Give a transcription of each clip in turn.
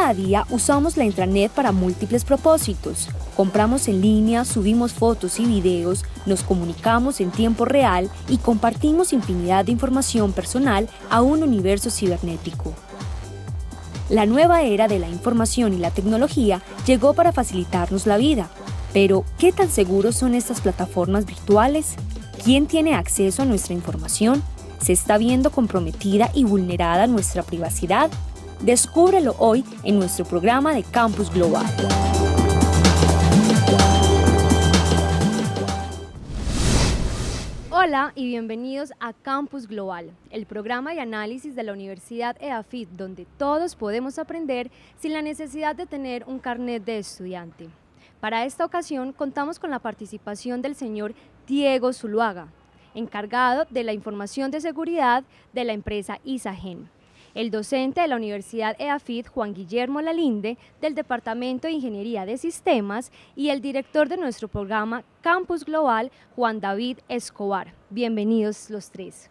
Día a día usamos la intranet para múltiples propósitos. Compramos en línea, subimos fotos y videos, nos comunicamos en tiempo real y compartimos infinidad de información personal a un universo cibernético. La nueva era de la información y la tecnología llegó para facilitarnos la vida. Pero, ¿qué tan seguros son estas plataformas virtuales? ¿Quién tiene acceso a nuestra información? ¿Se está viendo comprometida y vulnerada nuestra privacidad? Descúbrelo hoy en nuestro programa de Campus Global. Hola y bienvenidos a Campus Global, el programa de análisis de la Universidad EAFIT, donde todos podemos aprender sin la necesidad de tener un carnet de estudiante. Para esta ocasión contamos con la participación del señor Diego Zuluaga, encargado de la información de seguridad de la empresa Isagen, el docente de la Universidad EAFIT, Juan Guillermo Lalinde, del Departamento de Ingeniería de Sistemas, y el director de nuestro programa Campus Global, Juan David Escobar. Bienvenidos los tres.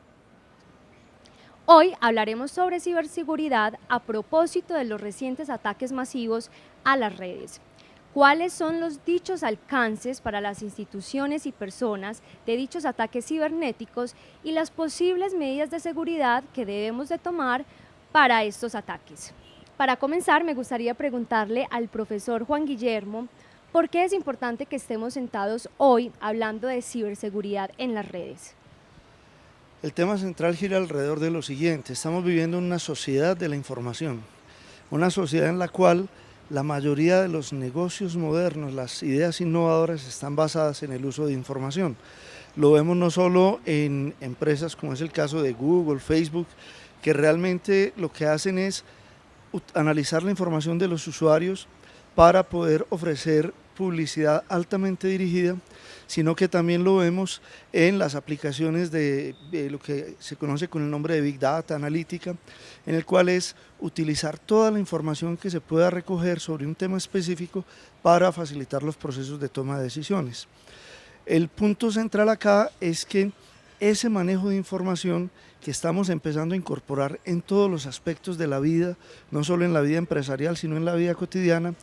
Hoy hablaremos sobre ciberseguridad a propósito de los recientes ataques masivos a las redes. ¿Cuáles son los dichos alcances para las instituciones y personas de dichos ataques cibernéticos y las posibles medidas de seguridad que debemos de tomar para estos ataques? Para comenzar, me gustaría preguntarle al profesor Juan Guillermo, ¿por qué es importante que estemos sentados hoy hablando de ciberseguridad en las redes? El tema central gira alrededor de lo siguiente: estamos viviendo en una sociedad de la información, una sociedad en la cual la mayoría de los negocios modernos, las ideas innovadoras están basadas en el uso de información. Lo vemos no solo en empresas como es el caso de Google, Facebook, que realmente lo que hacen es analizar la información de los usuarios para poder ofrecer publicidad altamente dirigida, sino que también lo vemos en las aplicaciones de lo que se conoce con el nombre de Big Data, analítica, en el cual es utilizar toda la información que se pueda recoger sobre un tema específico para facilitar los procesos de toma de decisiones. El punto central acá es que ese manejo de información que estamos empezando a incorporar en todos los aspectos de la vida, no solo en la vida empresarial, sino en la vida cotidiana,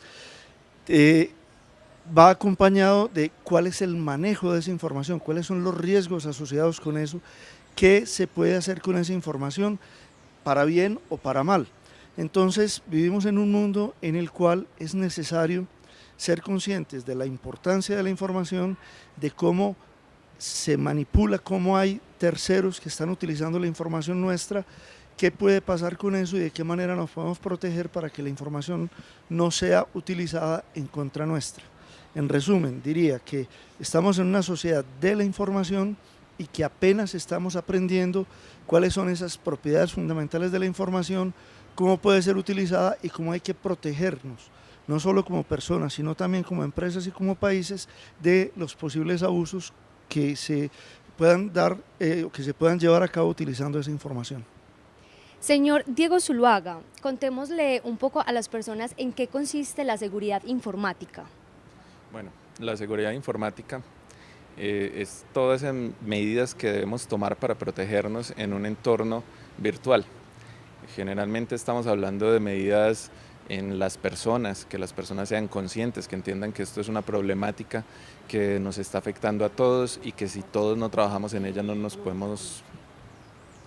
va acompañado de cuál es el manejo de esa información, cuáles son los riesgos asociados con eso, qué se puede hacer con esa información, para bien o para mal. Entonces, vivimos en un mundo en el cual es necesario ser conscientes de la importancia de la información, de cómo se manipula, cómo hay terceros que están utilizando la información nuestra, qué puede pasar con eso y de qué manera nos podemos proteger para que la información no sea utilizada en contra nuestra. En resumen, diría que estamos en una sociedad de la información y que apenas estamos aprendiendo cuáles son esas propiedades fundamentales de la información, cómo puede ser utilizada y cómo hay que protegernos, no solo como personas, sino también como empresas y como países, de los posibles abusos que se puedan dar, que se puedan llevar a cabo utilizando esa información. Señor Diego Zuluaga, contémosle un poco a las personas en qué consiste la seguridad informática. Bueno, la seguridad informática es todas esas medidas que debemos tomar para protegernos en un entorno virtual. Generalmente estamos hablando de medidas en las personas, que las personas sean conscientes, que entiendan que esto es una problemática que nos está afectando a todos y que si todos no trabajamos en ella no nos podemos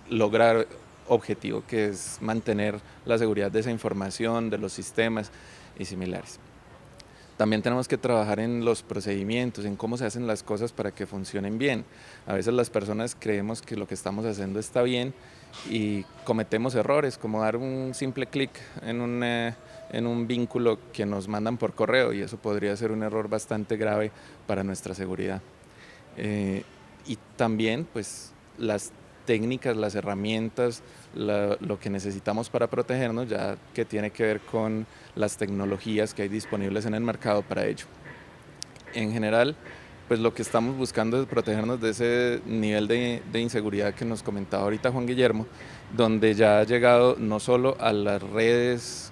lograr objetivo, que es mantener la seguridad de esa información, de los sistemas y similares. También tenemos que trabajar en los procedimientos, en cómo se hacen las cosas para que funcionen bien. A veces las personas creemos que lo que estamos haciendo está bien y cometemos errores, como dar un simple clic en un vínculo que nos mandan por correo, y eso podría ser un error bastante grave para nuestra seguridad. Y también pues las técnicas, las herramientas, lo que necesitamos para protegernos, ya que tiene que ver con las tecnologías que hay disponibles en el mercado para ello. En general, pues lo que estamos buscando es protegernos de ese nivel de inseguridad que nos comentaba ahorita Juan Guillermo, donde ya ha llegado no solo a las redes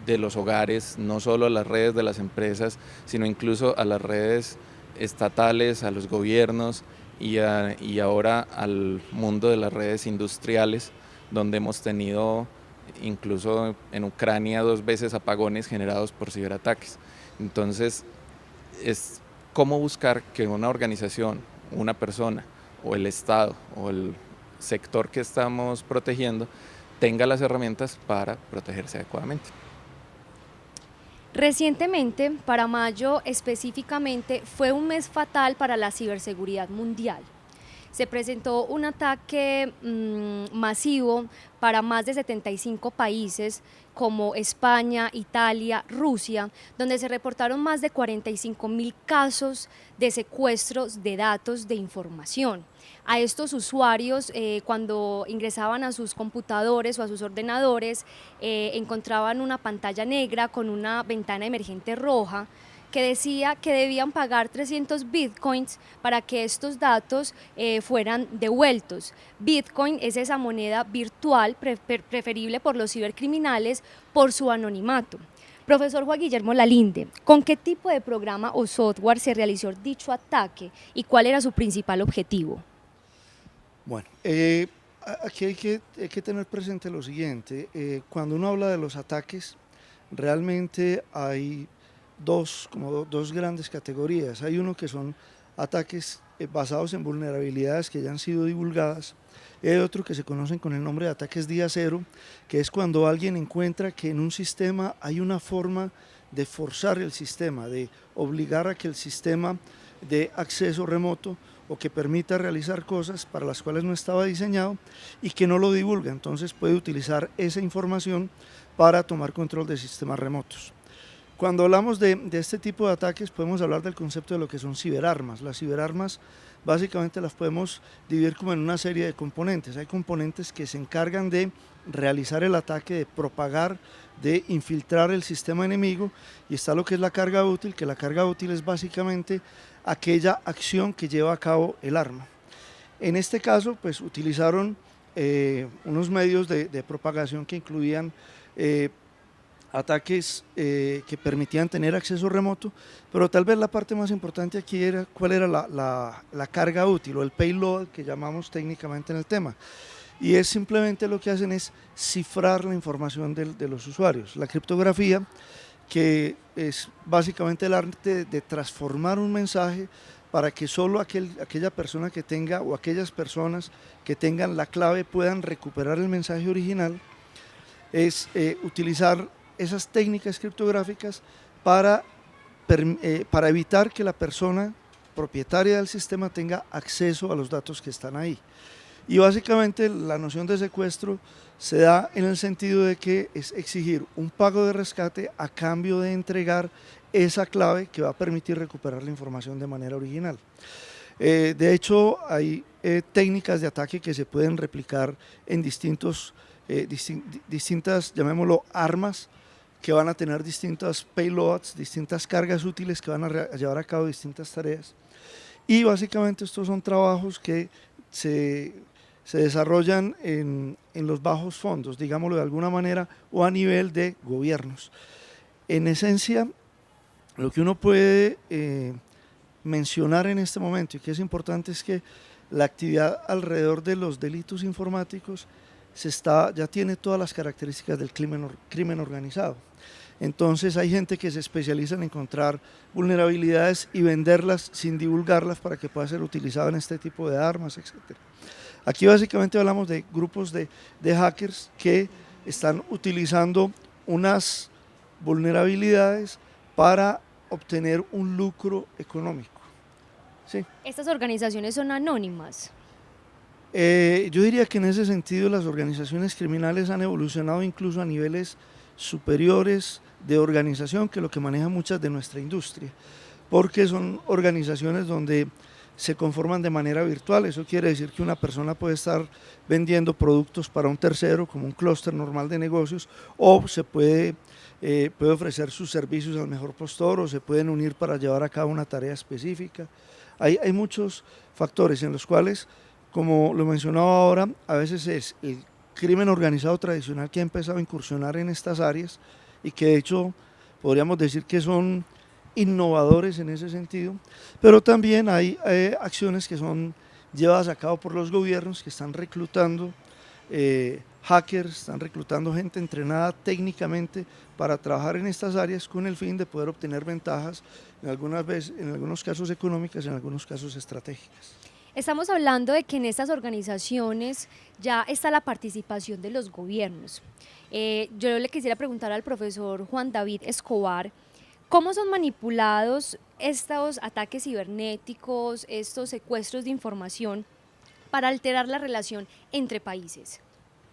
de los hogares, no solo a las redes de las empresas, sino incluso a las redes estatales, a los gobiernos y ahora al mundo de las redes industriales, donde hemos tenido incluso en Ucrania 2 veces apagones generados por ciberataques. Entonces, es cómo buscar que una organización, una persona o el Estado o el sector que estamos protegiendo tenga las herramientas para protegerse adecuadamente. Recientemente, para mayo específicamente, fue un mes fatal para la ciberseguridad mundial. Se presentó un ataque masivo para más de 75 países como España, Italia, Rusia, donde se reportaron más de 45.000 casos de secuestros de datos de información. A estos usuarios, cuando ingresaban a sus computadores o a sus ordenadores, encontraban una pantalla negra con una ventana emergente roja que decía que debían pagar 300 bitcoins para que estos datos fueran devueltos. Bitcoin es esa moneda virtual preferible por los cibercriminales por su anonimato. Profesor Juan Guillermo Lalinde, ¿con qué tipo de programa o software se realizó dicho ataque y cuál era su principal objetivo? Bueno, aquí hay que tener presente lo siguiente, cuando uno habla de los ataques, realmente hay dos grandes categorías. Hay uno que son ataques basados en vulnerabilidades que ya han sido divulgadas, y hay otro que se conocen con el nombre de ataques día cero, que es cuando alguien encuentra que en un sistema hay una forma de forzar el sistema, de obligar a que el sistema dé acceso remoto o que permita realizar cosas para las cuales no estaba diseñado y que no lo divulga. Entonces puede utilizar esa información para tomar control de sistemas remotos. Cuando hablamos de este tipo de ataques podemos hablar del concepto de lo que son ciberarmas. Las ciberarmas básicamente las podemos dividir como en una serie de componentes. Hay componentes que se encargan de realizar el ataque, de propagar, de infiltrar el sistema enemigo, y está lo que es la carga útil, que la carga útil es básicamente aquella acción que lleva a cabo el arma. En este caso pues utilizaron unos medios de propagación que incluían ataques que permitían tener acceso remoto, pero tal vez la parte más importante aquí era cuál era la carga útil o el payload que llamamos técnicamente en el tema, y es simplemente lo que hacen es cifrar la información de los usuarios. La criptografía, que es básicamente el arte de transformar un mensaje para que solo aquella persona que tenga o aquellas personas que tengan la clave puedan recuperar el mensaje original, es utilizar esas técnicas criptográficas para evitar que la persona propietaria del sistema tenga acceso a los datos que están ahí. Y básicamente la noción de secuestro se da en el sentido de que es exigir un pago de rescate a cambio de entregar esa clave que va a permitir recuperar la información de manera original. De hecho, hay técnicas de ataque que se pueden replicar en distintas, llamémoslo, armas, que van a tener distintas payloads, distintas cargas útiles que van a llevar a cabo distintas tareas. Y básicamente estos son trabajos que se desarrollan en los bajos fondos, digámoslo de alguna manera, o a nivel de gobiernos. En esencia, lo que uno puede mencionar en este momento y que es importante es que la actividad alrededor de los delitos informáticos ya tiene todas las características del crimen organizado. Entonces hay gente que se especializa en encontrar vulnerabilidades y venderlas sin divulgarlas para que pueda ser utilizado en este tipo de armas, etc. Aquí básicamente hablamos de grupos de hackers que están utilizando unas vulnerabilidades para obtener un lucro económico. ¿Sí? ¿Estas organizaciones son anónimas? Yo diría que en ese sentido las organizaciones criminales han evolucionado incluso a niveles superiores de organización que lo que maneja muchas de nuestra industria, porque son organizaciones donde se conforman de manera virtual. Eso quiere decir que una persona puede estar vendiendo productos para un tercero como un clúster normal de negocios, o se puede ofrecer sus servicios al mejor postor, o se pueden unir para llevar a cabo una tarea específica. Hay muchos factores en los cuales, como lo mencionaba ahora, a veces es el crimen organizado tradicional que ha empezado a incursionar en estas áreas y que de hecho podríamos decir que son innovadores en ese sentido, pero también hay acciones que son llevadas a cabo por los gobiernos que están reclutando hackers, están reclutando gente entrenada técnicamente para trabajar en estas áreas con el fin de poder obtener ventajas, en algunos casos económicas, en algunos casos estratégicas. Estamos hablando de que en estas organizaciones ya está la participación de los gobiernos. Yo le quisiera preguntar al profesor Juan David Escobar, ¿cómo son manipulados estos ataques cibernéticos, estos secuestros de información para alterar la relación entre países?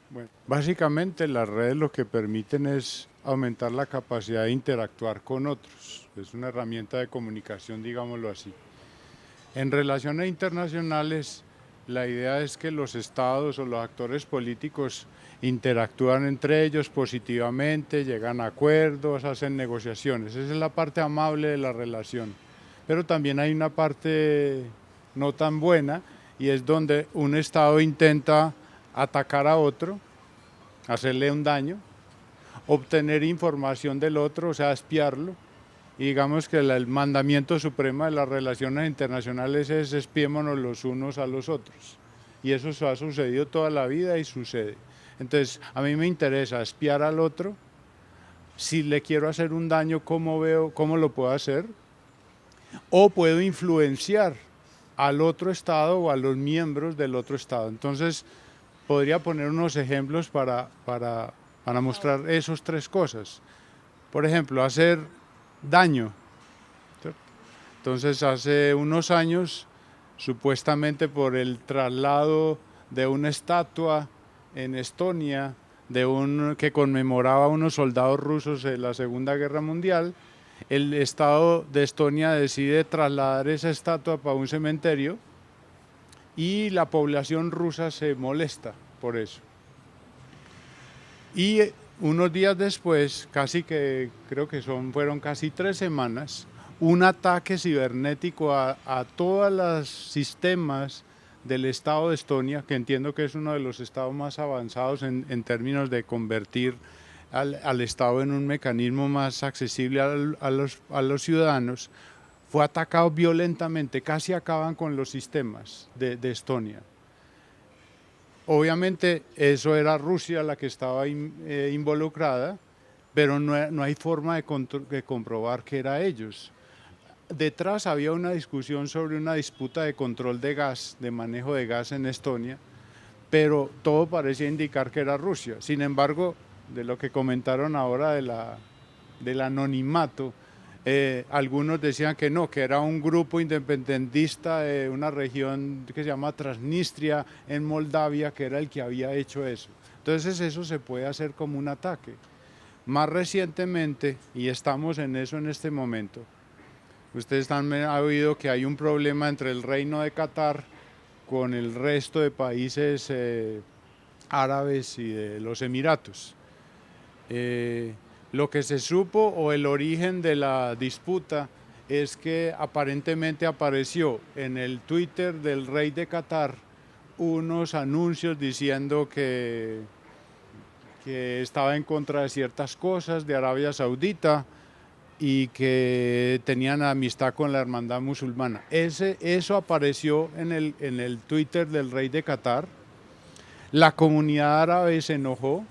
Bueno, básicamente las redes lo que permiten es aumentar la capacidad de interactuar con otros. Es una herramienta de comunicación, digámoslo así. En relaciones internacionales, la idea es que los estados o los actores políticos interactúan entre ellos positivamente, llegan a acuerdos, hacen negociaciones. Esa es la parte amable de la relación. Pero también hay una parte no tan buena, y es donde un estado intenta atacar a otro, hacerle un daño, obtener información del otro, o sea, espiarlo. Y digamos que el mandamiento supremo de las relaciones internacionales es espiémonos los unos a los otros. Y eso ha sucedido toda la vida y sucede. Entonces, a mí me interesa espiar al otro. Si le quiero hacer un daño, ¿cómo lo puedo hacer? O puedo influenciar al otro estado o a los miembros del otro estado. Entonces, podría poner unos ejemplos para mostrar esas tres cosas. Por ejemplo, hacer daño. Entonces, hace unos años, supuestamente por el traslado de una estatua en Estonia que conmemoraba a unos soldados rusos en la Segunda Guerra Mundial, el Estado de Estonia decide trasladar esa estatua para un cementerio y la población rusa se molesta por eso. Y unos días después, fueron casi 3 semanas, un ataque cibernético a todos los sistemas del Estado de Estonia, que entiendo que es uno de los estados más avanzados en términos de convertir al Estado en un mecanismo más accesible a los ciudadanos, fue atacado violentamente, casi acaban con los sistemas de Estonia. Obviamente eso era Rusia la que estaba involucrada, pero no hay forma de comprobar que era ellos. Detrás había una discusión sobre una disputa de control de gas, de manejo de gas en Estonia, pero todo parecía indicar que era Rusia. Sin embargo, de lo que comentaron ahora del anonimato, algunos decían que no, que era un grupo independentista de una región que se llama Transnistria en Moldavia, que era el que había hecho eso. Entonces eso se puede hacer como un ataque. Más recientemente, y estamos en eso en este momento, ustedes han oído que hay un problema entre el Reino de Qatar con el resto de países árabes y de los Emiratos. Lo que se supo o el origen de la disputa es que aparentemente apareció en el Twitter del rey de Qatar unos anuncios diciendo que estaba en contra de ciertas cosas de Arabia Saudita y que tenían amistad con la hermandad musulmana. Eso apareció en el Twitter del rey de Qatar. La comunidad árabe se enojó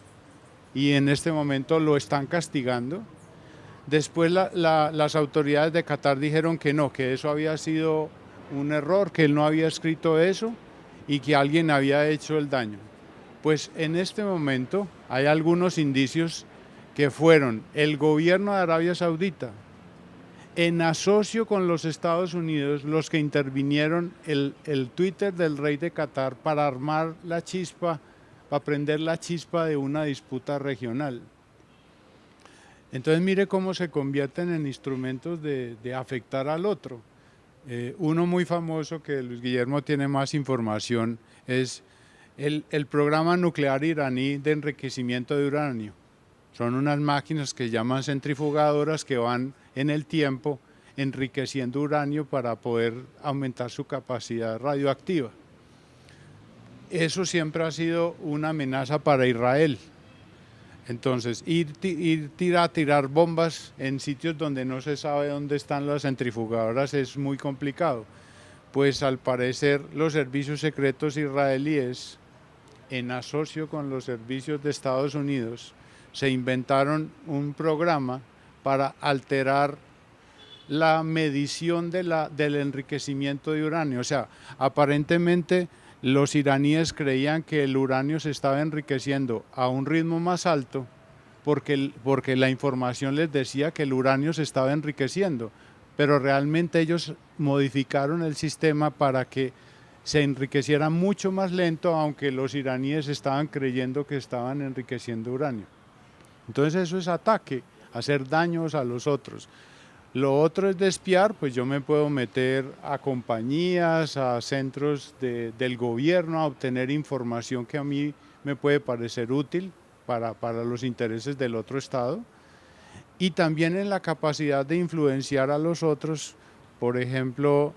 y en este momento lo están castigando. Después las autoridades de Qatar dijeron que no, que eso había sido un error, que él no había escrito eso y que alguien había hecho el daño. Pues en este momento hay algunos indicios que fueron el gobierno de Arabia Saudita, en asocio con los Estados Unidos, los que intervinieron el Twitter del rey de Qatar para armar la chispa, para prender la chispa de una disputa regional. Entonces mire cómo se convierten en instrumentos de afectar al otro. Uno muy famoso, que Luis Guillermo tiene más información, es el programa nuclear iraní de enriquecimiento de uranio. Son unas máquinas que llaman centrifugadoras que van en el tiempo enriqueciendo uranio para poder aumentar su capacidad radioactiva. Eso siempre ha sido una amenaza para Israel. Entonces, tirar bombas en sitios donde no se sabe dónde están las centrifugadoras es muy complicado. Pues al parecer los servicios secretos israelíes en asocio con los servicios de Estados Unidos, se inventaron un programa para alterar la medición del enriquecimiento de uranio. O sea, aparentemente los iraníes creían que el uranio se estaba enriqueciendo a un ritmo más alto porque la información les decía que el uranio se estaba enriqueciendo, pero realmente ellos modificaron el sistema para que se enriqueciera mucho más lento, aunque los iraníes estaban creyendo que estaban enriqueciendo uranio. Entonces eso es ataque, hacer daños a los otros. Lo otro es de espiar, pues yo me puedo meter a compañías, a centros del gobierno, a obtener información que a mí me puede parecer útil para los intereses del otro estado, y también en la capacidad de influenciar a los otros. Por ejemplo,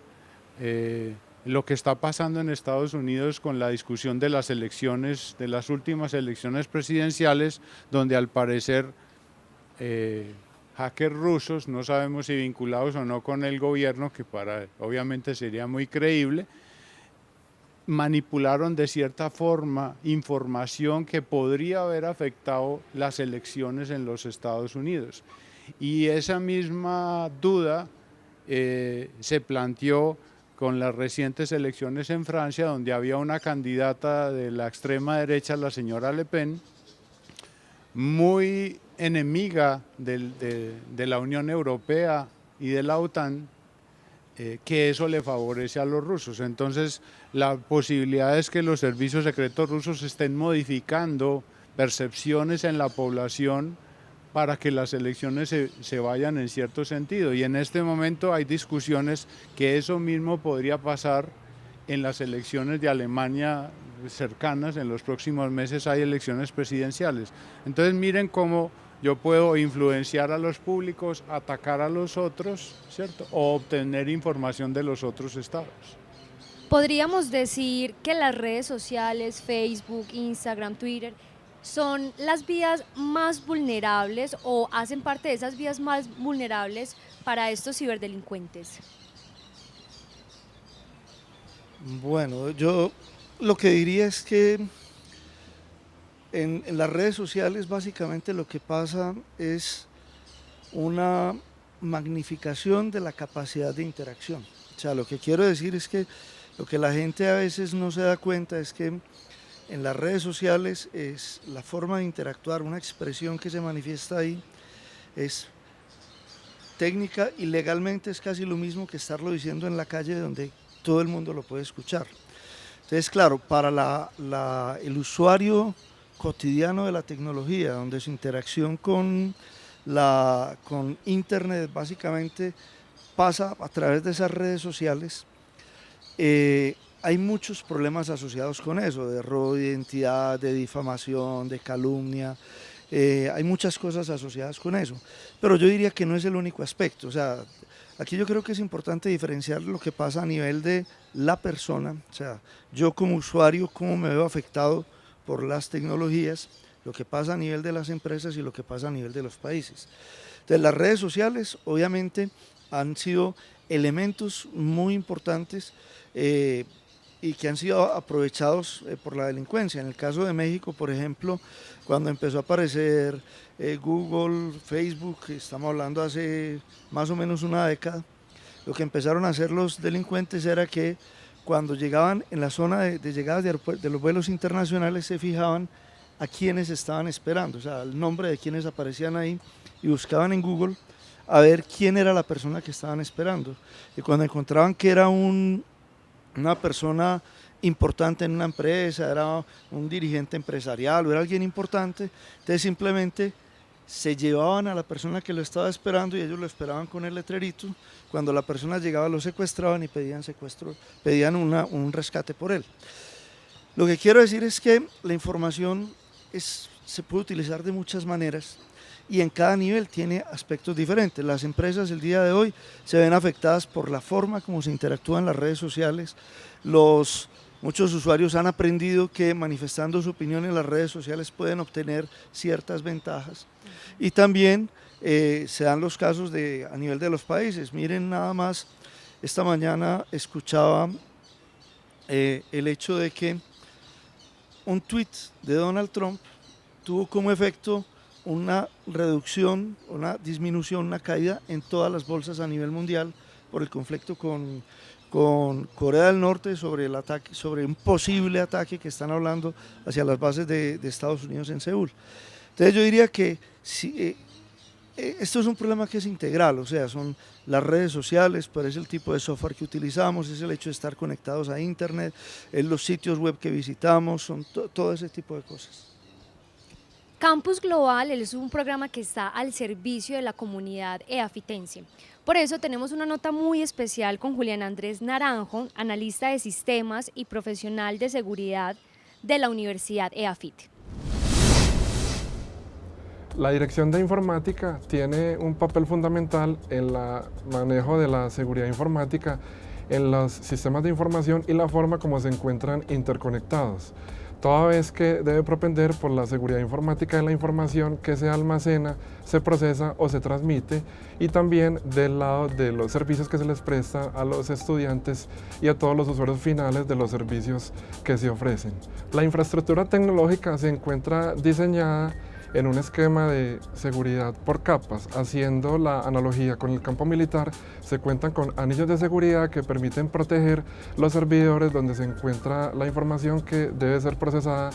lo que está pasando en Estados Unidos con la discusión de las elecciones, de las últimas elecciones presidenciales, donde al parecer hackers rusos, no sabemos si vinculados o no con el gobierno, que obviamente sería muy creíble, manipularon de cierta forma información que podría haber afectado las elecciones en los Estados Unidos. Y esa misma duda se planteó con las recientes elecciones en Francia, donde había una candidata de la extrema derecha, la señora Le Pen, muy enemiga de la Unión Europea y de la OTAN, que eso le favorece a los rusos. Entonces, la posibilidad es que los servicios secretos rusos estén modificando percepciones en la población para que las elecciones se vayan en cierto sentido. Y en este momento hay discusiones que eso mismo podría pasar en las elecciones de Alemania cercanas. En los próximos meses hay elecciones presidenciales. Entonces miren cómo yo puedo influenciar a los públicos, atacar a los otros, ¿cierto? O obtener información de los otros estados. Podríamos decir que las redes sociales, Facebook, Instagram, Twitter, son las vías más vulnerables o hacen parte de esas vías más vulnerables para estos ciberdelincuentes. Bueno, yo lo que diría es que en las redes sociales básicamente lo que pasa es una magnificación de la capacidad de interacción. O sea, lo que quiero decir es que lo que la gente a veces no se da cuenta es que en las redes sociales es la forma de interactuar, una expresión que se manifiesta ahí, es técnica y legalmente es casi lo mismo que estarlo diciendo en la calle donde todo el mundo lo puede escuchar. Entonces, claro, para el usuario cotidiano de la tecnología, donde su interacción con Internet básicamente pasa a través de esas redes sociales, hay muchos problemas asociados con eso, de robo de identidad, de difamación, de calumnia, hay muchas cosas asociadas con eso, pero yo diría que no es el único aspecto. O sea, aquí yo creo que es importante diferenciar lo que pasa a nivel de la persona, o sea, yo como usuario, cómo me veo afectado por las tecnologías, lo que pasa a nivel de las empresas y lo que pasa a nivel de los países. Entonces, las redes sociales obviamente han sido elementos muy importantes y que han sido aprovechados por la delincuencia. En el caso de México, por ejemplo, cuando empezó a aparecer Google, Facebook, estamos hablando hace más o menos una década, lo que empezaron a hacer los delincuentes era que cuando llegaban en la zona de llegadas de los vuelos internacionales se fijaban a quienes estaban esperando, o sea, el nombre de quienes aparecían ahí, y buscaban en Google a ver quién era la persona que estaban esperando. Y cuando encontraban que era una persona importante en una empresa, era un dirigente empresarial o era alguien importante, entonces simplemente se llevaban a la persona que lo estaba esperando y ellos lo esperaban con el letrerito. Cuando la persona llegaba lo secuestraban y pedían un rescate por él. Lo que quiero decir es que la información se puede utilizar de muchas maneras y en cada nivel tiene aspectos diferentes. Las empresas el día de hoy se ven afectadas por la forma como se interactúan las redes sociales. Muchos usuarios han aprendido que manifestando su opinión en las redes sociales pueden obtener ciertas ventajas. Y también se dan los casos a nivel de los países. Miren nada más, esta mañana escuchaba el hecho de que un tweet de Donald Trump tuvo como efecto una reducción, una disminución, una caída en todas las bolsas a nivel mundial por el conflicto con Corea del Norte sobre el ataque, sobre un posible ataque que están hablando hacia las bases de Estados Unidos en Seúl. Entonces yo diría que esto es un problema que es integral, o sea, son las redes sociales, pero es el tipo de software que utilizamos, es el hecho de estar conectados a internet, es los sitios web que visitamos, son todo ese tipo de cosas. Campus Global es un programa que está al servicio de la comunidad eafitense. Por eso tenemos una nota muy especial con Julián Andrés Naranjo, analista de sistemas y profesional de seguridad de la Universidad EAFIT. La Dirección de Informática tiene un papel fundamental en el manejo de la seguridad informática en los sistemas de información y la forma como se encuentran interconectados, toda vez que debe propender por la seguridad informática de la información que se almacena, se procesa o se transmite, y también del lado de los servicios que se les presta a los estudiantes y a todos los usuarios finales de los servicios que se ofrecen. La infraestructura tecnológica se encuentra diseñada en un esquema de seguridad por capas. Haciendo la analogía con el campo militar, se cuentan con anillos de seguridad que permiten proteger los servidores donde se encuentra la información que debe ser procesada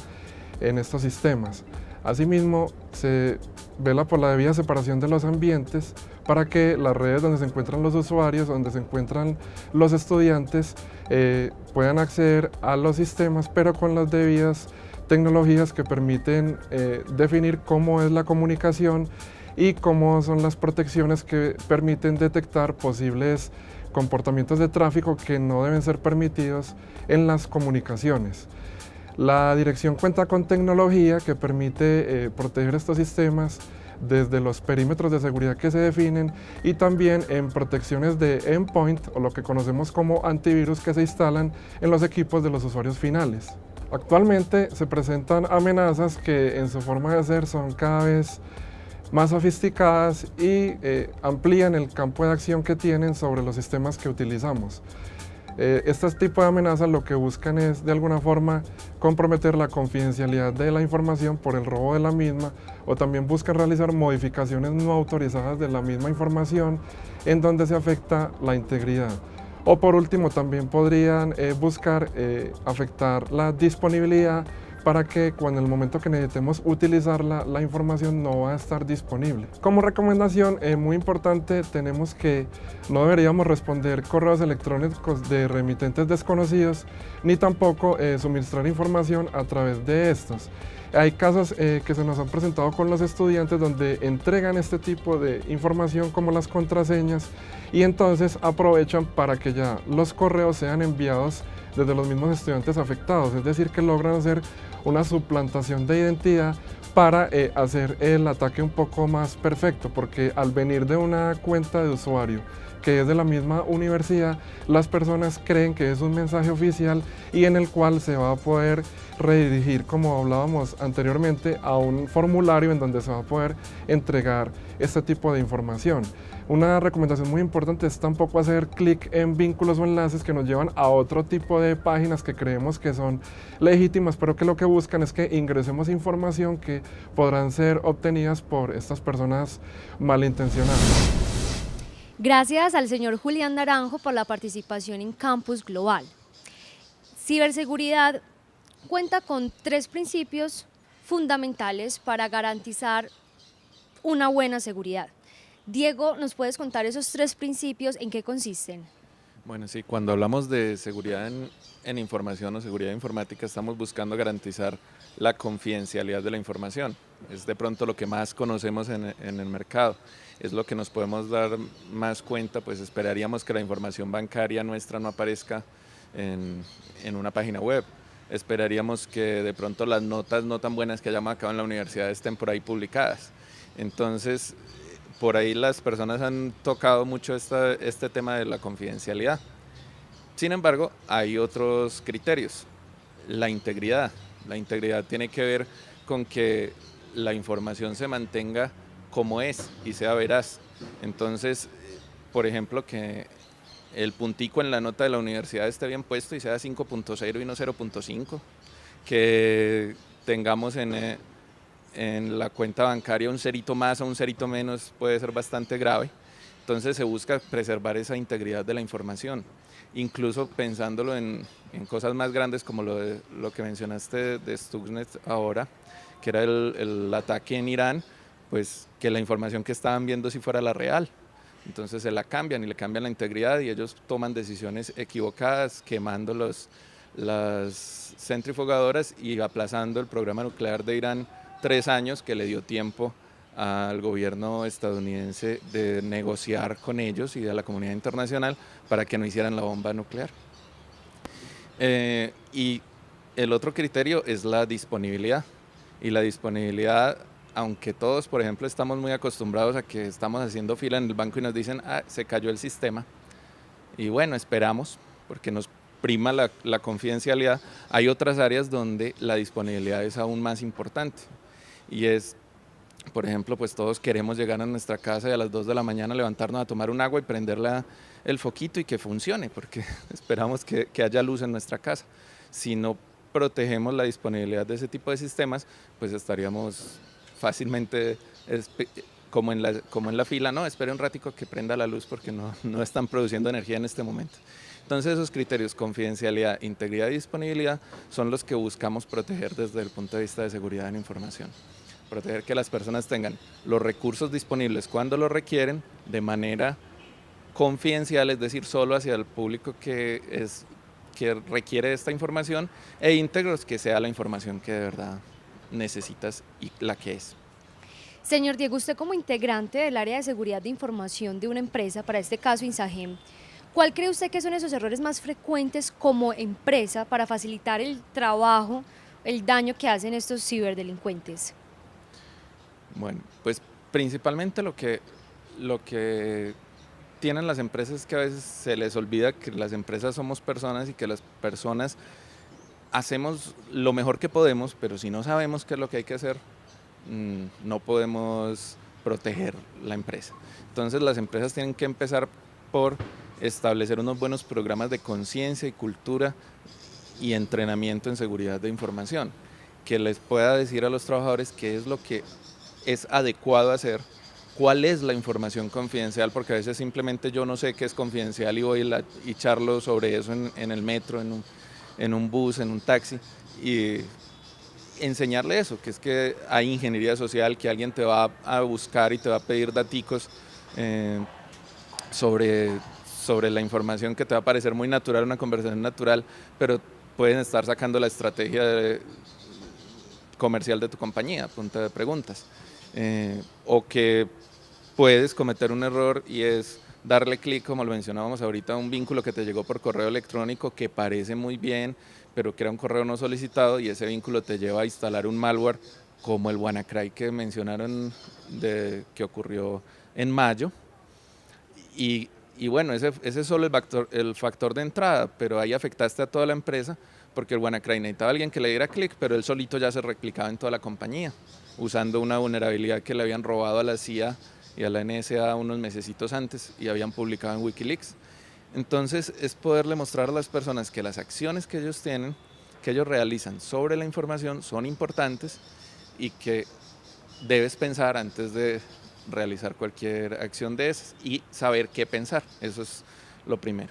en estos sistemas. Asimismo, se vela por la debida separación de los ambientes para que las redes donde se encuentran los usuarios, donde se encuentran los estudiantes, puedan acceder a los sistemas, pero con las debidas tecnologías que permiten definir cómo es la comunicación y cómo son las protecciones que permiten detectar posibles comportamientos de tráfico que no deben ser permitidos en las comunicaciones. La dirección cuenta con tecnología que permite proteger estos sistemas desde los perímetros de seguridad que se definen y también en protecciones de endpoint, o lo que conocemos como antivirus, que se instalan en los equipos de los usuarios finales. Actualmente se presentan amenazas que en su forma de ser son cada vez más sofisticadas y amplían el campo de acción que tienen sobre los sistemas que utilizamos. Este tipo de amenazas lo que buscan es de alguna forma comprometer la confidencialidad de la información por el robo de la misma, o también buscan realizar modificaciones no autorizadas de la misma información en donde se afecta la integridad. O por último, también podrían buscar afectar la disponibilidad para que cuando en el momento que necesitemos utilizarla, la información no va a estar disponible. Como recomendación muy importante, tenemos que no deberíamos responder correos electrónicos de remitentes desconocidos, ni tampoco suministrar información a través de estos. Hay casos que se nos han presentado con los estudiantes donde entregan este tipo de información como las contraseñas, y entonces aprovechan para que ya los correos sean enviados desde los mismos estudiantes afectados, es decir, que logran hacer una suplantación de identidad para hacer el ataque un poco más perfecto, porque al venir de una cuenta de usuario que es de la misma universidad, las personas creen que es un mensaje oficial y en el cual se va a poder redirigir, como hablábamos anteriormente, a un formulario en donde se va a poder entregar este tipo de información. Una recomendación muy importante es tampoco hacer clic en vínculos o enlaces que nos llevan a otro tipo de páginas que creemos que son legítimas, pero que lo que buscan es que ingresemos información que podrán ser obtenidas por estas personas malintencionadas. Gracias al señor Julián Naranjo por la participación en Campus Global. Ciberseguridad cuenta con 3 principios fundamentales para garantizar una buena seguridad. Diego, ¿nos puedes contar esos 3 principios en qué consisten? Bueno, sí, cuando hablamos de seguridad en información o seguridad informática, estamos buscando garantizar la confidencialidad de la información. Es de pronto lo que más conocemos en el mercado, es lo que nos podemos dar más cuenta, pues esperaríamos que la información bancaria nuestra no aparezca en una página web. Esperaríamos que de pronto las notas no tan buenas que hayamos acabado en la universidad estén por ahí publicadas. Entonces, por ahí las personas han tocado mucho este tema de la confidencialidad. Sin embargo, hay otros criterios. La integridad. La integridad tiene que ver con que la información se mantenga como es y sea veraz. Entonces, por ejemplo, que el puntico en la nota de la universidad esté bien puesto y sea 5.0 y no 0.5, que tengamos en la cuenta bancaria un cerito más o un cerito menos puede ser bastante grave. Entonces se busca preservar esa integridad de la información, incluso pensándolo en cosas más grandes como lo que mencionaste de Stuxnet ahora, que era el ataque en Irán, pues que la información que estaban viendo si fuera la real. Entonces se la cambian y le cambian la integridad y ellos toman decisiones equivocadas, quemando las centrifugadoras y aplazando el programa nuclear de Irán 3 años, que le dio tiempo al gobierno estadounidense de negociar con ellos y a la comunidad internacional para que no hicieran la bomba nuclear. Y el otro criterio es la disponibilidad. Y la disponibilidad, aunque todos, por ejemplo, estamos muy acostumbrados a que estamos haciendo fila en el banco y nos dicen, se cayó el sistema, y bueno, esperamos, porque nos prima la confidencialidad, hay otras áreas donde la disponibilidad es aún más importante. Y es, por ejemplo, pues todos queremos llegar a nuestra casa y a las 2 de la mañana levantarnos a tomar un agua y prender el foquito y que funcione, porque esperamos que haya luz en nuestra casa. Si no protegemos la disponibilidad de ese tipo de sistemas, pues estaríamos fácilmente como en la fila, no, espere un ratico que prenda la luz porque no están produciendo energía en este momento. Entonces esos criterios, confidencialidad, integridad y disponibilidad, son los que buscamos proteger desde el punto de vista de seguridad en información. Proteger que las personas tengan los recursos disponibles cuando lo requieren de manera confidencial, es decir, solo hacia el público que requiere esta información, e íntegros, que sea la información que de verdad necesitas y la que es. Señor Diego, usted como integrante del área de seguridad de información de una empresa, para este caso Insagem, ¿cuál cree usted que son esos errores más frecuentes como empresa para facilitar el trabajo, el daño que hacen estos ciberdelincuentes? Bueno, pues principalmente lo que tienen las empresas es que a veces se les olvida que las empresas somos personas y que las personas hacemos lo mejor que podemos, pero si no sabemos qué es lo que hay que hacer, no podemos proteger la empresa. Entonces las empresas tienen que empezar por establecer unos buenos programas de conciencia y cultura y entrenamiento en seguridad de información, que les pueda decir a los trabajadores qué es lo que es adecuado hacer, cuál es la información confidencial, porque a veces simplemente yo no sé qué es confidencial y voy y charlo sobre eso en el metro, en un bus, en un taxi, y enseñarle eso, que es que hay ingeniería social, que alguien te va a buscar y te va a pedir daticos sobre la información que te va a parecer muy natural, una conversación natural, pero pueden estar sacando la estrategia comercial de tu compañía a punta de preguntas. O que puedes cometer un error y es darle clic, como lo mencionábamos ahorita, a un vínculo que te llegó por correo electrónico que parece muy bien, pero que era un correo no solicitado, y ese vínculo te lleva a instalar un malware como el WannaCry que mencionaron que ocurrió en mayo. Y bueno, ese es solo el factor de entrada, pero ahí afectaste a toda la empresa, porque el WannaCry necesitaba a alguien que le diera clic, pero él solito ya se replicaba en toda la compañía, usando una vulnerabilidad que le habían robado a la CIA y a la NSA unos mesecitos antes y habían publicado en Wikileaks. Entonces es poderle mostrar a las personas que las acciones que ellos tienen, que ellos realizan sobre la información son importantes y que debes pensar antes de realizar cualquier acción de esas y saber qué pensar, eso es lo primero.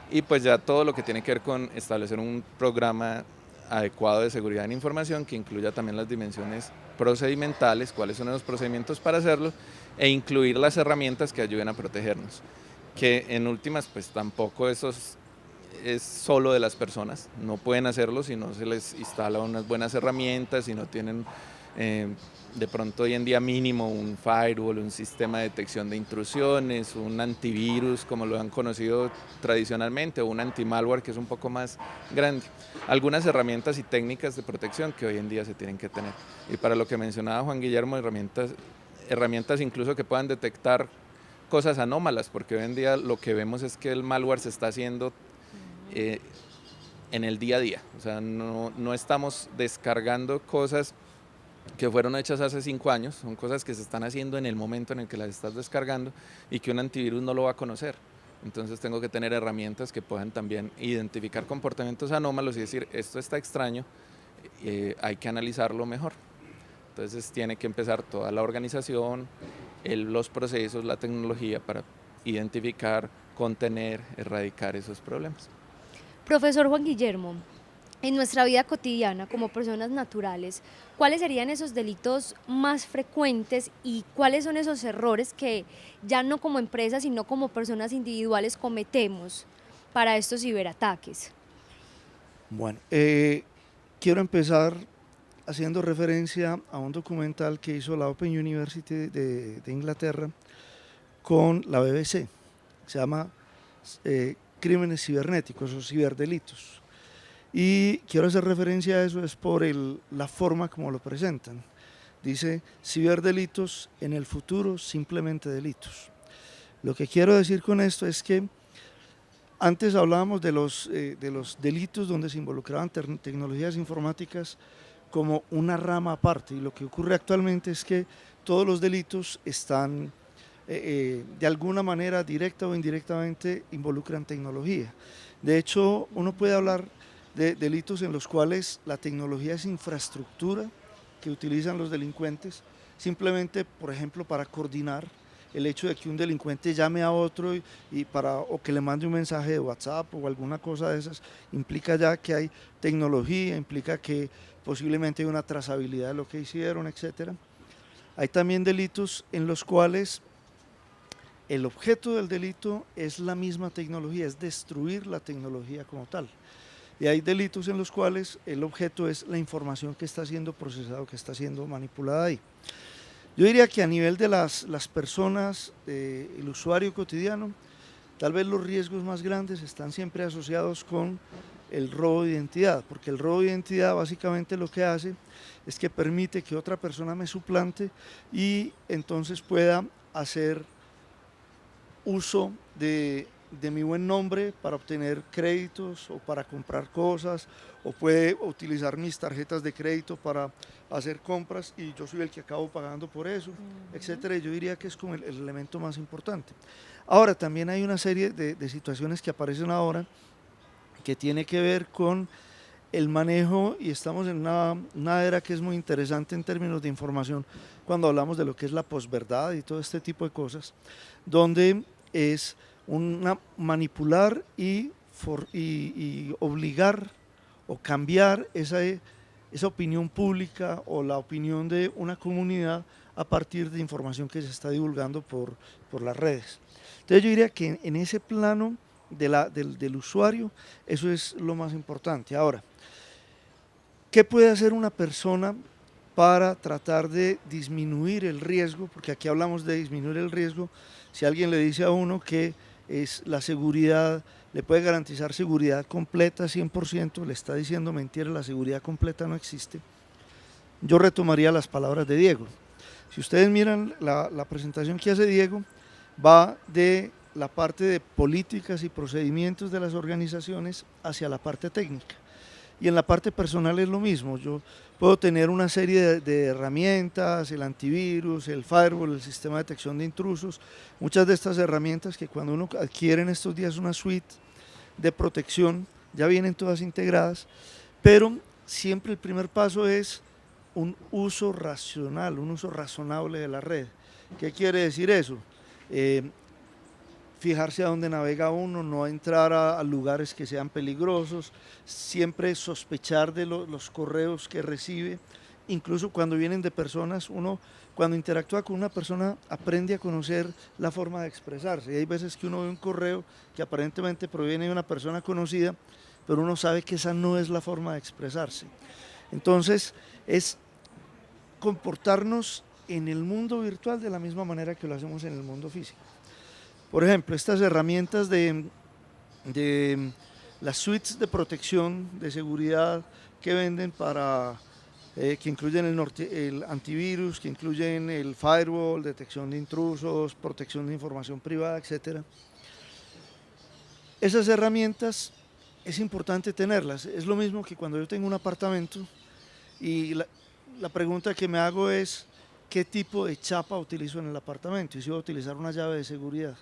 Y pues ya todo lo que tiene que ver con establecer un programa adecuado de seguridad en información que incluya también las dimensiones procedimentales, cuáles son los procedimientos para hacerlo, e incluir las herramientas que ayuden a protegernos, que en últimas pues tampoco eso es solo de las personas, no pueden hacerlo si no se les instala unas buenas herramientas, si no tienen de pronto hoy en día mínimo un firewall, un sistema de detección de intrusiones, un antivirus como lo han conocido tradicionalmente, o un antimalware que es un poco más grande. Algunas herramientas y técnicas de protección que hoy en día se tienen que tener. Y para lo que mencionaba Juan Guillermo, herramientas incluso que puedan detectar cosas anómalas, porque hoy en día lo que vemos es que el malware se está haciendo en el día a día. O sea, no estamos descargando cosas que fueron hechas hace 5 años, son cosas que se están haciendo en el momento en el que las estás descargando y que un antivirus no lo va a conocer. Entonces tengo que tener herramientas que puedan también identificar comportamientos anómalos y decir, esto está extraño, hay que analizarlo mejor. Entonces tiene que empezar toda la organización, los procesos, la tecnología para identificar, contener, erradicar esos problemas. Profesor Juan Guillermo, en nuestra vida cotidiana como personas naturales, ¿cuáles serían esos delitos más frecuentes y cuáles son esos errores que ya no como empresa, sino como personas individuales cometemos para estos ciberataques? Bueno, quiero empezar haciendo referencia a un documental que hizo la Open University de Inglaterra con la BBC, se llama Crímenes cibernéticos o ciberdelitos. Y quiero hacer referencia a eso es por la forma como lo presentan. Dice, ciberdelitos en el futuro simplemente delitos. Lo que quiero decir con esto es que antes hablábamos de los delitos donde se involucraban tecnologías informáticas como una rama aparte, y lo que ocurre actualmente es que todos los delitos están de alguna manera directa o indirectamente involucran tecnología. De hecho, uno puede hablar de delitos en los cuales la tecnología es infraestructura que utilizan los delincuentes, simplemente, por ejemplo, para coordinar el hecho de que un delincuente llame a otro o que le mande un mensaje de WhatsApp o alguna cosa de esas, implica ya que hay tecnología, implica que posiblemente hay una trazabilidad de lo que hicieron, etc. Hay también delitos en los cuales el objeto del delito es la misma tecnología, es destruir la tecnología como tal. Y hay delitos en los cuales el objeto es la información que está siendo procesada, que está siendo manipulada ahí. Yo diría que a nivel de las personas, el usuario cotidiano, tal vez los riesgos más grandes están siempre asociados con el robo de identidad, porque el robo de identidad básicamente lo que hace es que permite que otra persona me suplante y entonces pueda hacer uso de mi buen nombre para obtener créditos o para comprar cosas, o puede utilizar mis tarjetas de crédito para hacer compras y yo soy el que acabo pagando por eso, etcétera. Yo diría que es como el elemento más importante. Ahora, también hay una serie de situaciones que aparecen ahora que tiene que ver con el manejo, y estamos en una era que es muy interesante en términos de información cuando hablamos de lo que es la posverdad y todo este tipo de cosas, donde es manipular y obligar o cambiar esa opinión pública o la opinión de una comunidad a partir de información que se está divulgando por las redes. Entonces yo diría que en ese plano del usuario, eso es lo más importante. Ahora, ¿qué puede hacer una persona para tratar de disminuir el riesgo? Porque aquí hablamos de disminuir el riesgo. Si alguien le dice a uno que es la seguridad, le puede garantizar seguridad completa 100%, le está diciendo mentira, la seguridad completa no existe. Yo retomaría las palabras de Diego. Si ustedes miran la presentación que hace Diego, va de la parte de políticas y procedimientos de las organizaciones hacia la parte técnica. Y en la parte personal es lo mismo. Yo puedo tener una serie de herramientas, el antivirus, el firewall, el sistema de detección de intrusos, muchas de estas herramientas que cuando uno adquiere en estos días una suite de protección, ya vienen todas integradas, pero siempre el primer paso es un uso racional, un uso razonable de la red. ¿Qué quiere decir eso? Fijarse a dónde navega uno, no entrar a lugares que sean peligrosos, siempre sospechar de los correos que recibe, incluso cuando vienen de personas, uno cuando interactúa con una persona aprende a conocer la forma de expresarse, y hay veces que uno ve un correo que aparentemente proviene de una persona conocida, pero uno sabe que esa no es la forma de expresarse. Entonces es comportarnos en el mundo virtual de la misma manera que lo hacemos en el mundo físico. Por ejemplo, estas herramientas de las suites de protección, de seguridad que venden que incluyen el antivirus, que incluyen el firewall, detección de intrusos, protección de información privada, etc. Esas herramientas es importante tenerlas. Es lo mismo que cuando yo tengo un apartamento y la pregunta que me hago es qué tipo de chapa utilizo en el apartamento y si voy a utilizar una llave de seguridad.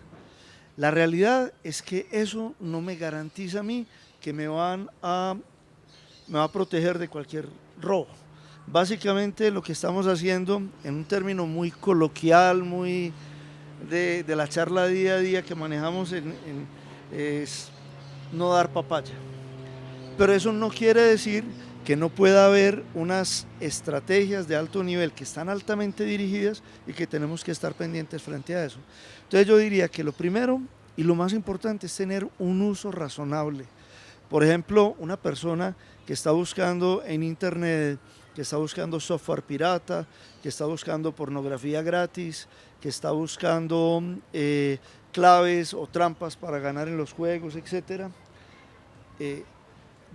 La realidad es que eso no me garantiza a mí que me va a proteger de cualquier robo. Básicamente lo que estamos haciendo, en un término muy coloquial, muy de la charla día a día que manejamos, es no dar papaya. Pero eso no quiere decir que no pueda haber unas estrategias de alto nivel que están altamente dirigidas y que tenemos que estar pendientes frente a eso. Entonces yo diría que lo primero y lo más importante es tener un uso razonable. Por ejemplo, una persona que está buscando en internet, que está buscando software pirata, que está buscando pornografía gratis, que está buscando claves o trampas para ganar en los juegos, etc.,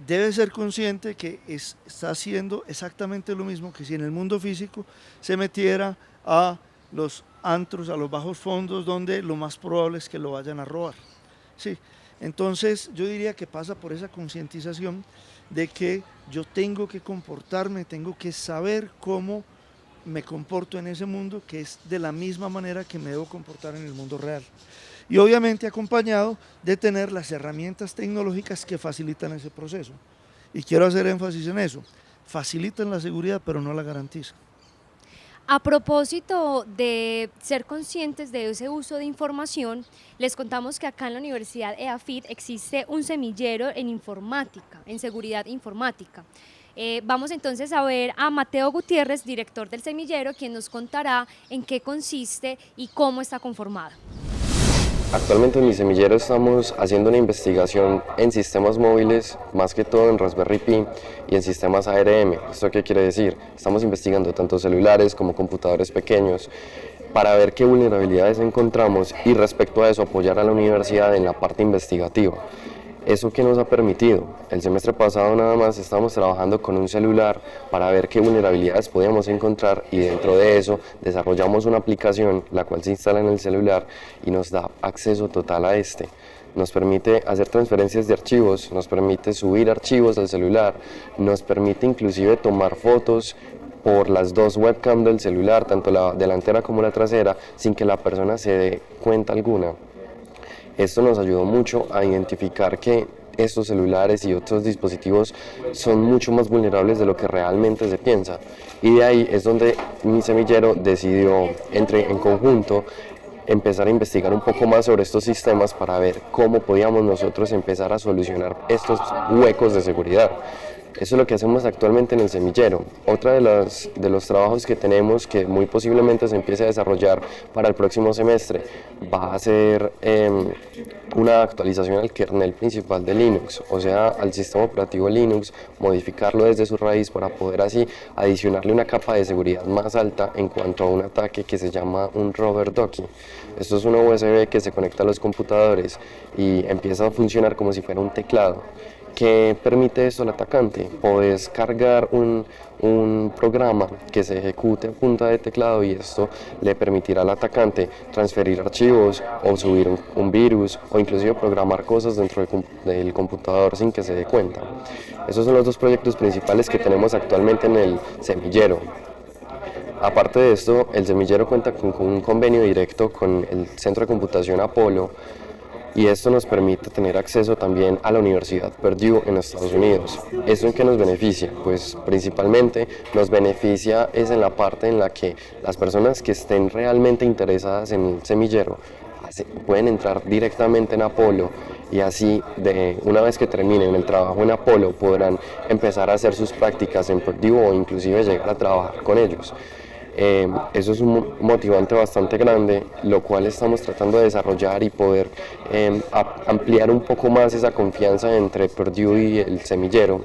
debe ser consciente que está haciendo exactamente lo mismo que si en el mundo físico se metiera a los antros, a los bajos fondos, donde lo más probable es que lo vayan a robar. Sí. Entonces yo diría que pasa por esa concientización de que yo tengo que comportarme, tengo que saber cómo me comporto en ese mundo, que es de la misma manera que me debo comportar en el mundo real. Y obviamente acompañado de tener las herramientas tecnológicas que facilitan ese proceso. Y quiero hacer énfasis en eso, facilitan la seguridad pero no la garantizan. A propósito de ser conscientes de ese uso de información, les contamos que acá en la Universidad EAFIT existe un semillero en informática, en seguridad informática. Vamos entonces a ver a Mateo Gutiérrez, director del semillero, quien nos contará en qué consiste y cómo está conformado. Actualmente en mi semillero estamos haciendo una investigación en sistemas móviles, más que todo en Raspberry Pi y en sistemas ARM. ¿Esto qué quiere decir? Estamos investigando tanto celulares como computadores pequeños para ver qué vulnerabilidades encontramos y respecto a eso apoyar a la universidad en la parte investigativa. ¿Eso qué nos ha permitido? El semestre pasado nada más estábamos trabajando con un celular para ver qué vulnerabilidades podíamos encontrar y dentro de eso desarrollamos una aplicación la cual se instala en el celular y nos da acceso total a este. Nos permite hacer transferencias de archivos, nos permite subir archivos al celular, nos permite inclusive tomar fotos por las dos webcams del celular, tanto la delantera como la trasera, sin que la persona se dé cuenta alguna. Esto nos ayudó mucho a identificar que estos celulares y otros dispositivos son mucho más vulnerables de lo que realmente se piensa. Y de ahí es donde mi semillero decidió, en conjunto, empezar a investigar un poco más sobre estos sistemas para ver cómo podíamos nosotros empezar a solucionar estos huecos de seguridad. Eso es lo que hacemos actualmente en el semillero. Otra de los trabajos que tenemos, que muy posiblemente se empiece a desarrollar para el próximo semestre, va a ser una actualización al kernel principal de Linux, o sea, al sistema operativo Linux, modificarlo desde su raíz para poder así adicionarle una capa de seguridad más alta en cuanto a un ataque que se llama un rubber ducky. Esto es una USB que se conecta a los computadores y empieza a funcionar como si fuera un teclado. ¿Qué permite esto al atacante? Puedes cargar un programa que se ejecute a punta de teclado y esto le permitirá al atacante transferir archivos o subir un virus o inclusive programar cosas dentro del computador sin que se dé cuenta. Esos son los dos proyectos principales que tenemos actualmente en el semillero. Aparte de esto, el semillero cuenta con un convenio directo con el Centro de Computación Apolo, y esto nos permite tener acceso también a la Universidad Purdue en Estados Unidos. ¿Esto en qué nos beneficia? Pues principalmente nos beneficia es en la parte en la que las personas que estén realmente interesadas en el semillero pueden entrar directamente en Apolo y así una vez que terminen el trabajo en Apolo podrán empezar a hacer sus prácticas en Purdue o inclusive llegar a trabajar con ellos. Eso es un motivante bastante grande, lo cual estamos tratando de desarrollar y poder ampliar un poco más esa confianza entre Purdue y el semillero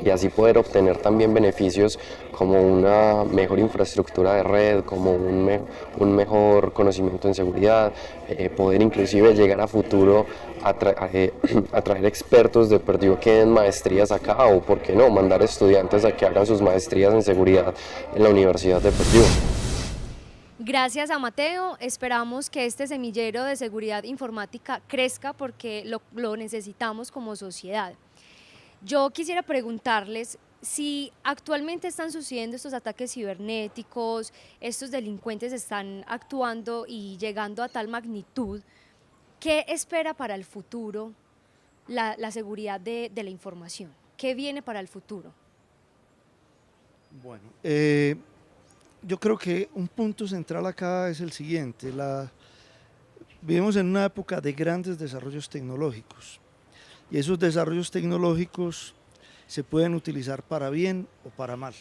y así poder obtener también beneficios como una mejor infraestructura de red, como un mejor conocimiento en seguridad, poder inclusive llegar a futuro a traer expertos de Purdue que den maestrías acá o, por qué no, mandar estudiantes a que hagan sus maestrías en seguridad en la Universidad de Purdue. Gracias a Mateo, esperamos que este semillero de seguridad informática crezca porque lo necesitamos como sociedad. Yo quisiera preguntarles si actualmente están sucediendo estos ataques cibernéticos, estos delincuentes están actuando y llegando a tal magnitud, ¿qué espera para el futuro la seguridad de la información? ¿Qué viene para el futuro? Bueno, yo creo que un punto central acá es el siguiente. Vivimos en una época de grandes desarrollos tecnológicos y esos desarrollos tecnológicos se pueden utilizar para bien o para mal,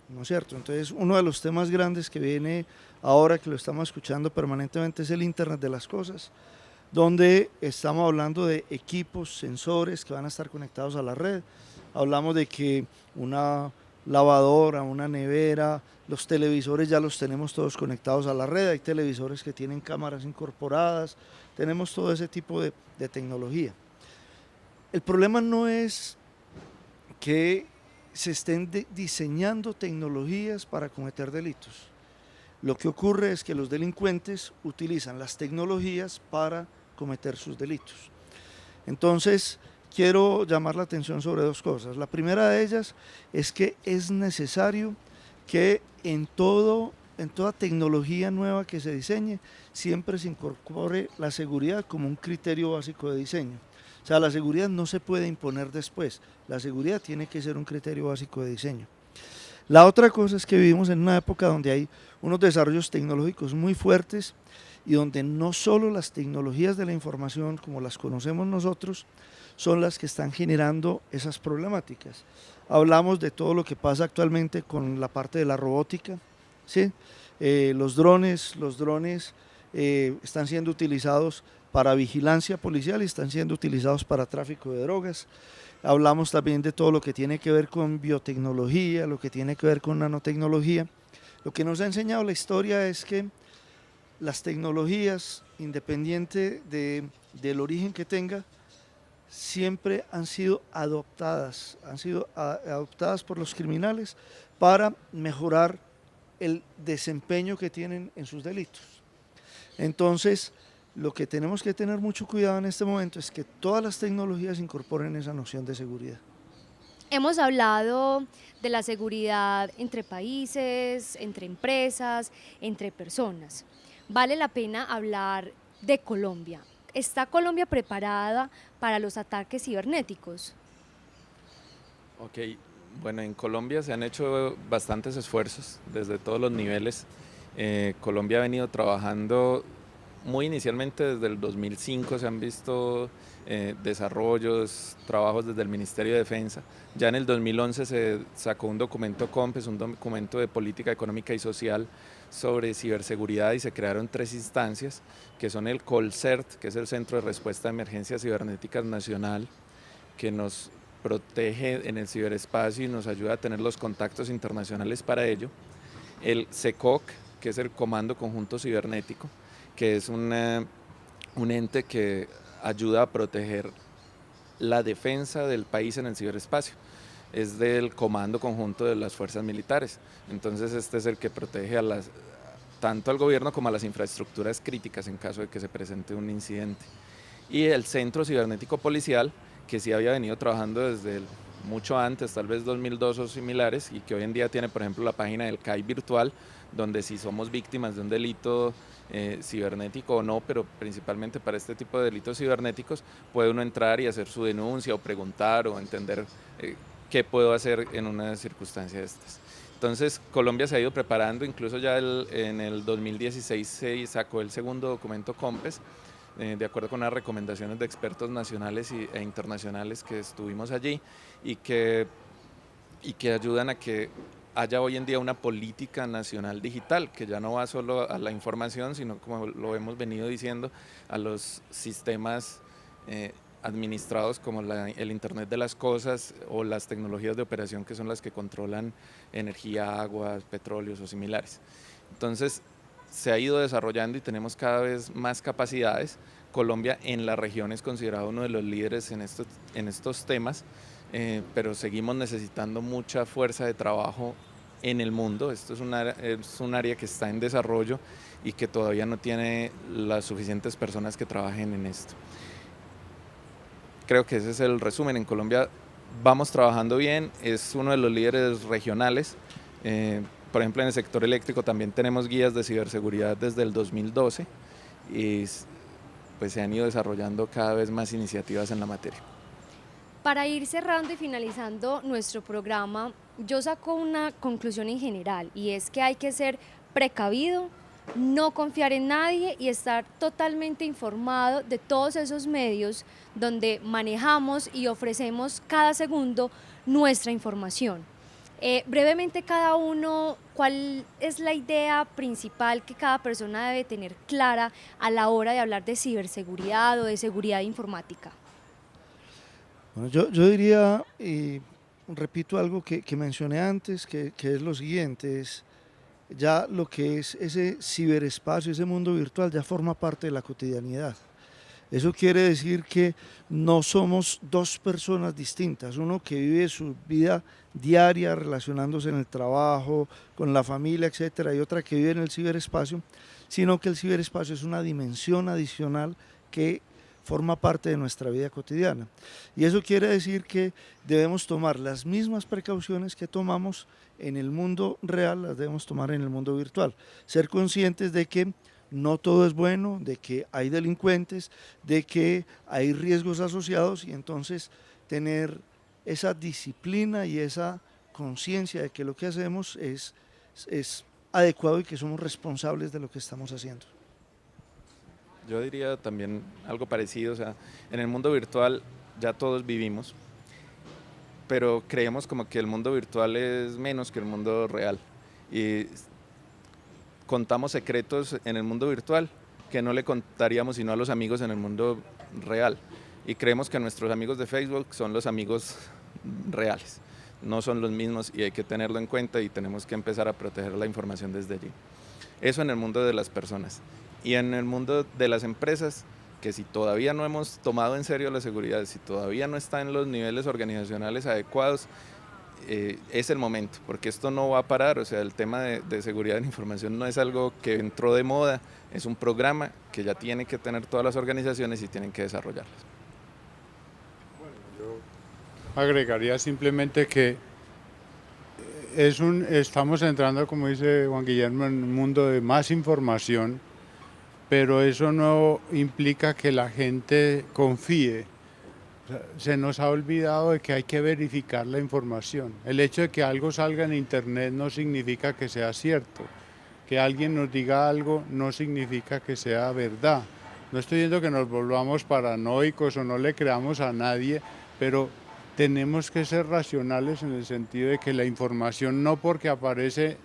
¿no es cierto? Entonces, uno de los temas grandes que viene ahora, que lo estamos escuchando permanentemente, es el Internet de las Cosas, donde estamos hablando de equipos, sensores que van a estar conectados a la red. Hablamos de que una lavadora, una nevera, los televisores ya los tenemos todos conectados a la red, hay televisores que tienen cámaras incorporadas, tenemos todo ese tipo de tecnología. El problema no es que se estén diseñando tecnologías para cometer delitos. Lo que ocurre es que los delincuentes utilizan las tecnologías para cometer sus delitos. Entonces, quiero llamar la atención sobre dos cosas. La primera de ellas es que es necesario que en toda tecnología nueva que se diseñe, siempre se incorpore la seguridad como un criterio básico de diseño. O sea, la seguridad no se puede imponer después, la seguridad tiene que ser un criterio básico de diseño. La otra cosa es que vivimos en una época donde hay unos desarrollos tecnológicos muy fuertes y donde no solo las tecnologías de la información como las conocemos nosotros son las que están generando esas problemáticas. Hablamos de todo lo que pasa actualmente con la parte de la robótica, ¿sí? Los drones están siendo utilizados para vigilancia policial y están siendo utilizados para tráfico de drogas. Hablamos también de todo lo que tiene que ver con biotecnología, lo que tiene que ver con nanotecnología. Lo que nos ha enseñado la historia es que las tecnologías, independiente del origen que tenga, siempre han sido adoptadas por los criminales para mejorar el desempeño que tienen en sus delitos. Entonces, lo que tenemos que tener mucho cuidado en este momento es que todas las tecnologías incorporen esa noción de seguridad. Hemos hablado de la seguridad entre países, entre empresas, entre personas. Vale la pena hablar de Colombia. ¿Está Colombia preparada para los ataques cibernéticos? Ok, bueno, en Colombia se han hecho bastantes esfuerzos desde todos los niveles. Colombia ha venido trabajando muy inicialmente desde el 2005, se han visto desarrollos, trabajos desde el Ministerio de Defensa. Ya en el 2011 se sacó un documento COMPES, un documento de política económica y social sobre ciberseguridad y se crearon 3 instancias, que son el COLCERT, que es el Centro de Respuesta a Emergencias Cibernéticas Nacional, que nos protege en el ciberespacio y nos ayuda a tener los contactos internacionales para ello. El CECOC, que es el Comando Conjunto Cibernético, que es un ente que ayuda a proteger la defensa del país en el ciberespacio. Es del Comando Conjunto de las Fuerzas Militares. Entonces este es el que protege tanto al gobierno como a las infraestructuras críticas en caso de que se presente un incidente. Y el Centro Cibernético Policial, que sí había venido trabajando desde mucho antes, tal vez 2002 o similares, y que hoy en día tiene, por ejemplo, la página del CAI virtual, donde si somos víctimas de un delito cibernético o no, pero principalmente para este tipo de delitos cibernéticos, puede uno entrar y hacer su denuncia o preguntar o entender qué puedo hacer en una circunstancia de estas. Entonces, Colombia se ha ido preparando, incluso ya en el 2016 se sacó el segundo documento COMPES, de acuerdo con las recomendaciones de expertos nacionales e internacionales que estuvimos allí y que ayudan a que haya hoy en día una política nacional digital que ya no va solo a la información, sino, como lo hemos venido diciendo, a los sistemas administrados como el Internet de las Cosas o las tecnologías de operación que son las que controlan energía, agua, petróleos o similares. Entonces, se ha ido desarrollando y tenemos cada vez más capacidades. Colombia en la región es considerado uno de los líderes en estos temas, pero seguimos necesitando mucha fuerza de trabajo en el mundo. Esto es un área que está en desarrollo y que todavía no tiene las suficientes personas que trabajen en esto. Creo que ese es el resumen. En Colombia vamos trabajando bien, es uno de los líderes regionales. Por ejemplo, en el sector eléctrico también tenemos guías de ciberseguridad desde el 2012 y pues se han ido desarrollando cada vez más iniciativas en la materia. Para ir cerrando y finalizando nuestro programa, yo saco una conclusión en general y es que hay que ser precavido, no confiar en nadie y estar totalmente informado de todos esos medios donde manejamos y ofrecemos cada segundo nuestra información. Brevemente cada uno, ¿cuál es la idea principal que cada persona debe tener clara a la hora de hablar de ciberseguridad o de seguridad informática? Bueno, yo diría, y repito algo que mencioné antes, que es lo siguiente, es ya lo que es ese ciberespacio, ese mundo virtual ya forma parte de la cotidianidad. Eso quiere decir que no somos dos personas distintas, uno que vive su vida diaria relacionándose en el trabajo, con la familia, etcétera, y otra que vive en el ciberespacio, sino que el ciberespacio es una dimensión adicional que forma parte de nuestra vida cotidiana. Y eso quiere decir que debemos tomar las mismas precauciones que tomamos en el mundo real, las debemos tomar en el mundo virtual. Ser conscientes de que no todo es bueno, de que hay delincuentes, de que hay riesgos asociados y entonces tener esa disciplina y esa conciencia de que lo que hacemos es adecuado y que somos responsables de lo que estamos haciendo. Yo diría también algo parecido, o sea, en el mundo virtual ya todos vivimos, pero creemos como que el mundo virtual es menos que el mundo real y contamos secretos en el mundo virtual que no le contaríamos sino a los amigos en el mundo real y creemos que nuestros amigos de Facebook son los amigos reales, no son los mismos y hay que tenerlo en cuenta y tenemos que empezar a proteger la información desde allí. Eso en el mundo de las personas. Y en el mundo de las empresas, que si todavía no hemos tomado en serio la seguridad, si todavía no está en los niveles organizacionales adecuados, es el momento, porque esto no va a parar. O sea, el tema de seguridad de la información no es algo que entró de moda, es un programa que ya tiene que tener todas las organizaciones y tienen que desarrollarlas. Bueno, yo agregaría simplemente que estamos entrando, como dice Juan Guillermo, en un mundo de más información, pero eso no implica que la gente confíe. O sea, se nos ha olvidado de que hay que verificar la información. El hecho de que algo salga en internet no significa que sea cierto. Que alguien nos diga algo no significa que sea verdad. No estoy diciendo que nos volvamos paranoicos o no le creamos a nadie, pero tenemos que ser racionales en el sentido de que la información no porque aparece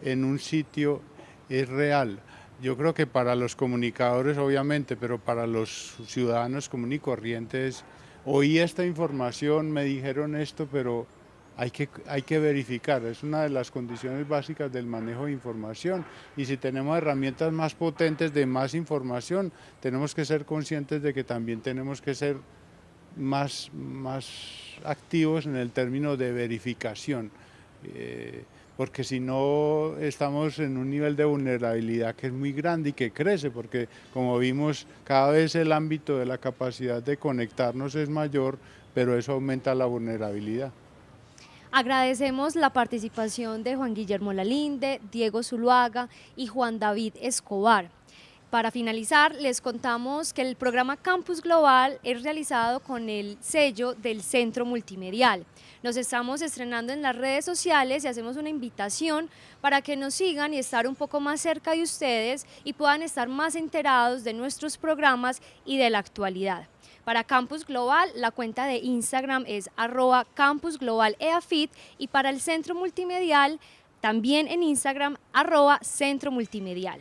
en un sitio es real. Yo creo que para los comunicadores obviamente, pero para los ciudadanos comunes y corrientes, oí esta información, me dijeron esto, pero hay que verificar. Es una de las condiciones básicas del manejo de información. Y si tenemos herramientas más potentes de más información, tenemos que ser conscientes de que también tenemos que ser más activos en el término de verificación. Porque si no estamos en un nivel de vulnerabilidad que es muy grande y que crece, porque como vimos cada vez el ámbito de la capacidad de conectarnos es mayor, pero eso aumenta la vulnerabilidad. Agradecemos la participación de Juan Guillermo Lalinde, Diego Zuluaga y Juan David Escobar. Para finalizar, les contamos que el programa Campus Global es realizado con el sello del Centro Multimedial. Nos estamos estrenando en las redes sociales y hacemos una invitación para que nos sigan y estar un poco más cerca de ustedes y puedan estar más enterados de nuestros programas y de la actualidad. Para Campus Global, la cuenta de Instagram es @campusglobaleafit y para el Centro Multimedial, también en Instagram, @centromultimedial.